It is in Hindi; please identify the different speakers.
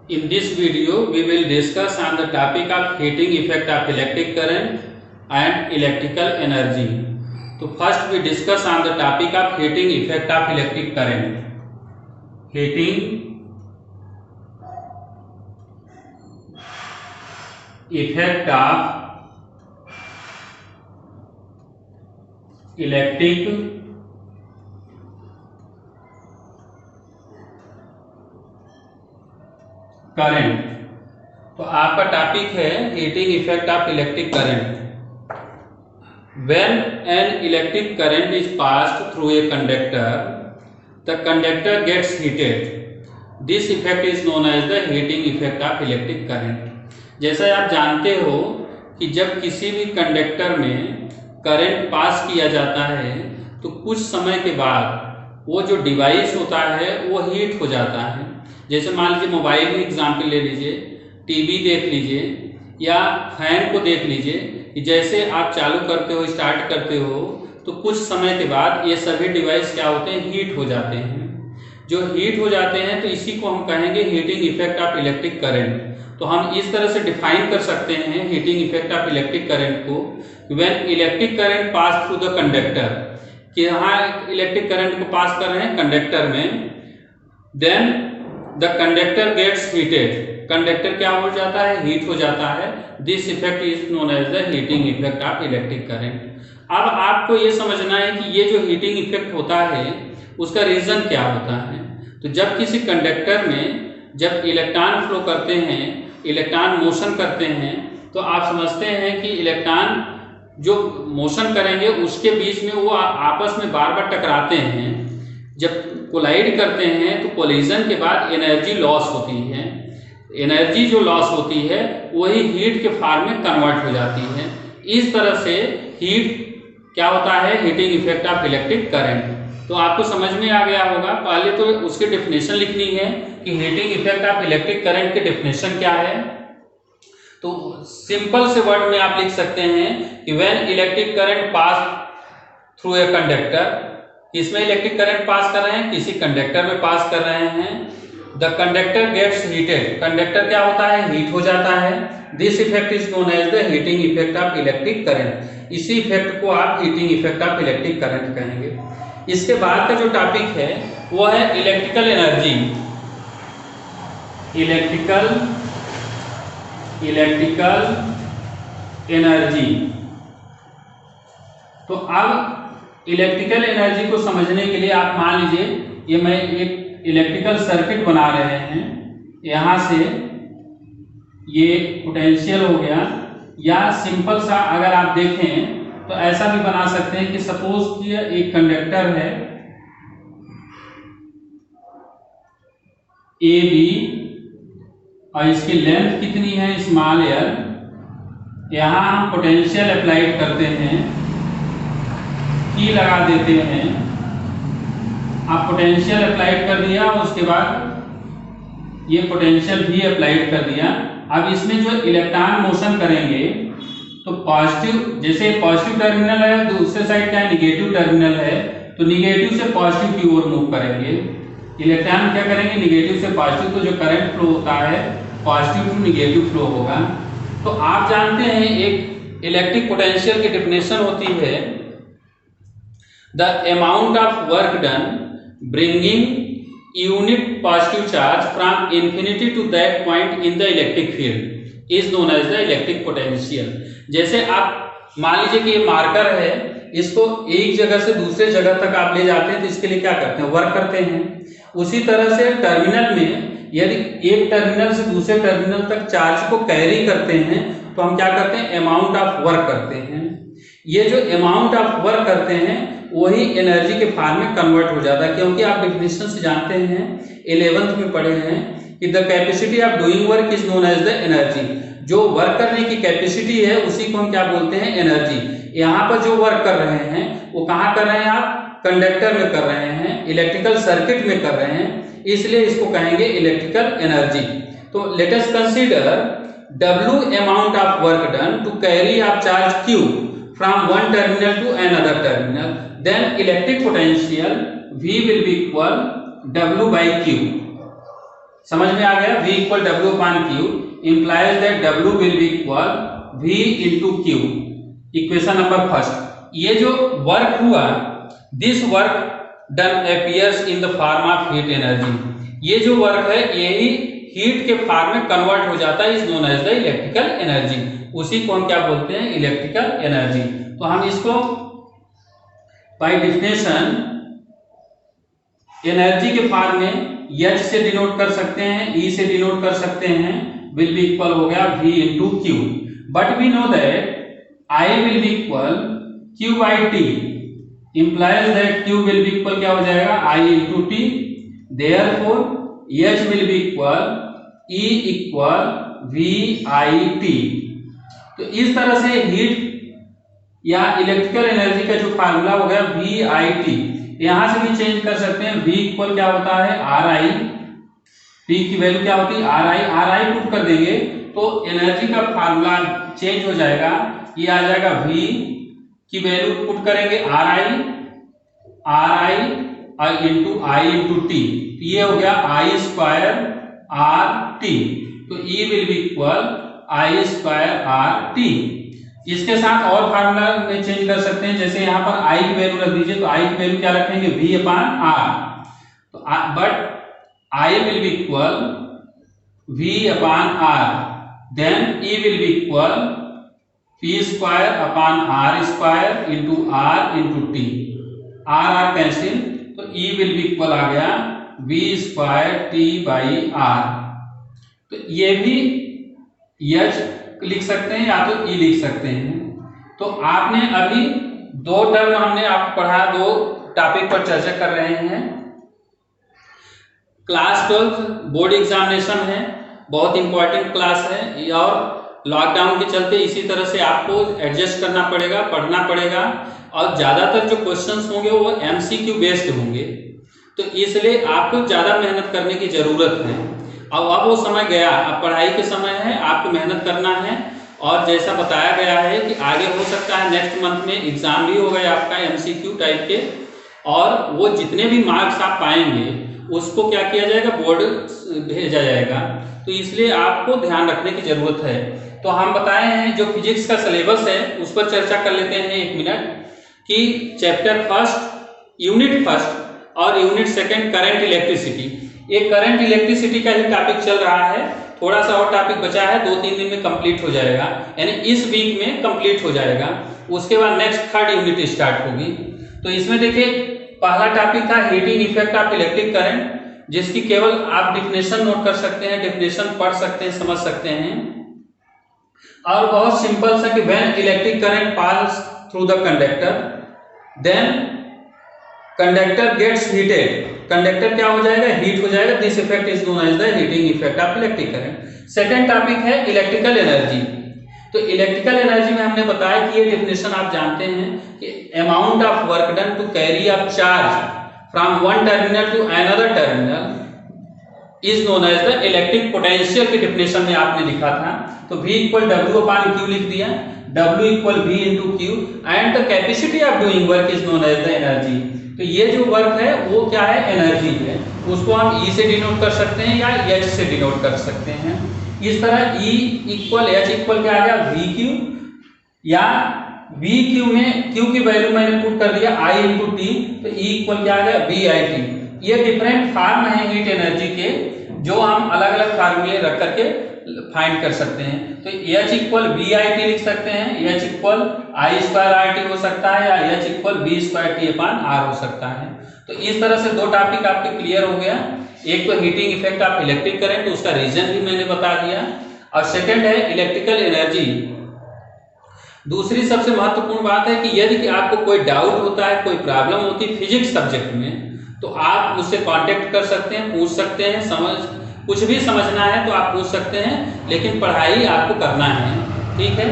Speaker 1: In this video, we will discuss on the topic of heating effect of electric current and electrical energy. So first we discuss on the topic of heating effect of electric current. Heating effect of electric current. तो आपका टॉपिक है heating effect of electric current. When an electric current is passed through a conductor, the conductor gets heated. This effect is known as the heating effect of electric current. जैसा आप जानते हो कि जब किसी भी कंडक्टर में करंट पास किया जाता है तो कुछ समय के बाद वो जो डिवाइस होता है वो हीट हो जाता है। जैसे मान लीजिए मोबाइल में एग्जाम्पल ले लीजिए, टीवी देख लीजिए या फैन को देख लीजिए कि जैसे आप चालू करते हो, स्टार्ट करते हो तो कुछ समय के बाद ये सभी डिवाइस क्या होते हैं, हीट हो जाते हैं। जो हीट हो जाते हैं तो इसी को हम कहेंगे heating effect of electric current. तो हम इस तरह से डिफाइन कर सकते हैं heating effect of electric current को, when electric current pass through the conductor, कि यहाँ इलेक्ट्रिक करंट को पास कर रहे हैं कंडक्टर में, then the conductor gets heated. Conductor क्या हो जाता है, हीट हो जाता है। This effect is known as the heating effect of electric current. अब आपको ये समझना है कि ये जो हीटिंग इफेक्ट होता है उसका रीजन क्या होता है। तो जब किसी कंडक्टर में जब इलेक्ट्रॉन फ्लो करते हैं, इलेक्ट्रॉन मोशन करते हैं, तो आप समझते हैं कि इलेक्ट्रॉन जो मोशन करेंगे उसके बीच में वो आपस में बार बार टकराते हैं। जब कोलाइड करते हैं तो कोलिजन के बाद एनर्जी लॉस होती है। एनर्जी जो लॉस होती है वही हीट के फॉर्म में कन्वर्ट हो जाती है। इस तरह से हीट क्या होता है, heating effect of electric current. तो आपको समझ में आ गया होगा। पहले तो उसकी डेफिनेशन लिखनी है कि heating effect of electric current की डेफिनेशन क्या है। तो सिंपल से वर्ड में आप लिख सकते हैं कि when electric current pass through a conductor, इसमें इलेक्ट्रिक करंट पास कर रहे हैं, किसी कंडक्टर में पास कर रहे हैं, the conductor gets heated. Conductor क्या होता है, हीट हो जाता है। This effect is known as the heating effect of electric current. इसी इफेक्ट को आप heating effect of electric current कहेंगे। इसके बाद का जो टॉपिक है वो है इलेक्ट्रिकल एनर्जी। Electrical energy. तो अब इलेक्ट्रिकल एनर्जी को समझने के लिए आप मान लीजिए ये मैं एक इलेक्ट्रिकल सर्किट बना रहे हैं। यहाँ से ये पोटेंशियल हो गया, या सिंपल सा अगर आप देखें तो ऐसा भी बना सकते हैं कि सपोज कि एक कंडक्टर है ए बी और इसकी लेंथ कितनी है, स्मॉल एल। यहाँ हम पोटेंशियल अप्लाइड करते हैं, की लगा देते हैं। आप पोटेंशियल अप्लाइड कर दिया, उसके बाद ये पोटेंशियल भी अप्लाइड कर दिया। अब इसमें जो इलेक्ट्रॉन मोशन करेंगे तो पॉजिटिव, जैसे पॉजिटिव टर्मिनल है, दूसरे साइड क्या निगेटिव टर्मिनल है, तो निगेटिव से पॉजिटिव की ओर मूव करेंगे। इलेक्ट्रॉन क्या करेंगे, निगेटिव से पॉजिटिव, तो जो करंट फ्लो होता है पॉजिटिव टू निगेटिव फ्लो होगा। तो आप जानते हैं एक इलेक्ट्रिक पोटेंशियल की डेफिनेशन होती है the amount of work done bringing unit positive charge from infinity to that point in the electric field is known as the electric potential। जैसे आप मान लीजिए कि ये मार्कर है, इसको एक जगह से दूसरे जगह तक आप ले जाते हैं तो इसके लिए क्या करते हैं, वर्क करते हैं। उसी तरह से टर्मिनल में यदि एक टर्मिनल से दूसरे टर्मिनल तक चार्ज को कैरी करते हैं तो हम क्या करते हैं, अमाउंट ऑफ वर्क करते हैं। ये जो अमाउंट ऑफ वर्क करते हैं वही एनर्जी के फॉर्म में कन्वर्ट हो जाता है, क्योंकि आप डेफिनेशन से जानते हैं, 11th में पढ़े हैं कि the capacity of doing work is known as the energy. जो वर्क करने की कैपेसिटी है उसी को हम क्या बोलते हैं, एनर्जी। यहाँ पर जो वर्क कर रहे हैं वो कहाँ कर रहे हैं, आप कंडक्टर में कर रहे हैं, इलेक्ट्रिकल सर्किट में कर रहे हैं, इसलिए इसको कहेंगे इलेक्ट्रिकल एनर्जी। तो let us consider W amount of work done to carry a charge Q from one terminal to another terminal, then electric potential V will be equal W by Q। समझ में आ गया? V equal W upon Q implies that W will be equal V into Q। Equation number first, ये जो वर्क हुआ, this work done appears in the form of heat energy. ये जो वर्क है यही हीट के फॉर्म में कन्वर्ट हो जाता है, is known as the electrical energy. उसी को हम क्या बोलते हैं? Electrical energy. तो हम इसको बाय डेफिनेशन एनर्जी के फॉर्म में H से डिनोट कर सकते हैं, E से डिनोट कर सकते हैं, विल बी इक्वल हो गया V into Q। But we know that I will be equal Q by T, implies that Q will be equal क्या हो जाएगा? I into T। Therefore H will be equal E equal V I T। तो इस तरह से हीट या इलेक्ट्रिकल एनर्जी का जो फार्मूला हो गया V I T, यहां से भी चेंज कर सकते हैं। V इक्वल क्या होता है? RI। P की वैल्यू क्या होती है? RI पुट कर देंगे तो एनर्जी का फार्मूला चेंज हो जाएगा। ये आ जाएगा V की वैल्यू पुट करेंगे RI into I into T, ये हो गया I स्क्वायर RT। तो E will be equal I square RT। इसके साथ और फार्मूला में चेंज कर सकते हैं, जैसे यहाँ पर I की वैल्यू रख दीजिए, तो I की वैल्यू क्या रखेंगे? V upon R। तो but I will be equal V upon R, then E will be equal P square upon R square into R into T। R cancel, तो E विल बी इक्वल आ गया V square T by R। तो ये भी H लिख सकते हैं या तो E लिख सकते हैं। तो आपने अभी दो टर्म हमने आपको पढ़ा, दो टॉपिक पर चर्चा कर रहे हैं। क्लास 12 बोर्ड एग्जामिनेशन है, बहुत इंपॉर्टेंट क्लास है और लॉकडाउन के चलते इसी तरह से आपको एडजस्ट करना पड़ेगा, पढ़ना पड़ेगा और ज्यादातर जो क्वेश्चंस होंगे वो MCQ बेस्ड होंगे, तो इसलिए आपको ज्यादा मेहनत करने की जरूरत है। अब वो समय गया, अब पढ़ाई के समय है, आपको मेहनत करना है। और जैसा बताया गया है कि आगे हो सकता है नेक्स्ट मंथ में एग्जाम भी होगा आपका MCQ टाइप के, और वो जितने भी मार्क्स आप पाएंगे उसको क्या किया जाएगा? बोर्ड भेजा जाएगा। तो इसलिए आपको ध्यान रखने की जरूरत है। तो हम बताए हैं जो फिजिक्स का सिलेबस है उस पर चर्चा कर लेते हैं 1 मिनट, कि चैप्टर फर्स्ट, यूनिट फर्स्ट और यूनिट सेकंड करंट इलेक्ट्रिसिटी। ये करंट इलेक्ट्रिसिटी का ही टॉपिक चल रहा है, थोड़ा सा और टॉपिक बचा है, 2-3 दिन में कंप्लीट हो जाएगा, यानी इस वीक में कंप्लीट हो जाएगा। उसके बाद नेक्स्ट थर्ड यूनिट स्टार्ट होगी। तो इसमें देखिए पहला टॉपिक था heating effect of electric current, जिसकी केवल आप डेफिनेशन नोट कर सकते हैं, डेफिनेशन पढ़ सकते हैं, समझ सकते हैं। और बहुत सिंपल सा कि when electric current pass through the conductor then conductor gets heated, conductor क्या हो जाएगा? हीट हो जाएगा। This effect is known as the heating effect of electric current. Second topic है इलेक्ट्रिकल एनर्जी। तो इलेक्ट्रिकल एनर्जी में हमने बताया कि ये डेफिनेशन आप जानते हैं कि amount of work done to carry a charge from one terminal to another terminal is known as the electric potential की डेफिनेशन में आपने लिखा था। तो V equal W upon Q लिख दिया, W equal V into Q and the capacity of doing work is known as the energy. तो ये जो वर्क है वो क्या है? एनर्जी है। उसको हम E से डिनोट कर सकते हैं या H से डिनोट कर सकते हैं। इस तरह E इक्वल H इक्वल क्या आ गया? VQ, या VQ में Q की वैल्यू मैंने पुट कर दिया I इंटू T, तो E इक्वल क्या आ गया? VIT। ये डिफरेंट फार्म है हीट एनर्जी के, जो हम अलग अलग फार्मूले रख करके फाइंड कर सकते हैं। तो H इक्वल VIT लिख सकते हैं, H equal I square RT हो सकता है, या H equal V square T अपान R हो सकता है। तो इस तरह से दो टॉपिक आपके क्लियर हो गया। एक तो heating effect of electric current, उसका रीजन भी मैंने बता दिया, और सेकंड है इलेक्ट्रिकल एनर्जी। दूसरी सबसे महत्वपूर्ण बात है कि यदि आपको कोई डाउट होता है, कोई प्रॉब्लम होती है फिजिक्स सब्जेक्ट में, तो आप मुझसे कांटेक्ट कर सकते हैं, पूछ सकते हैं, कुछ भी समझना है तो आप पूछ सकते हैं, लेकिन पढ़ाई आपको करना है। ठीक है।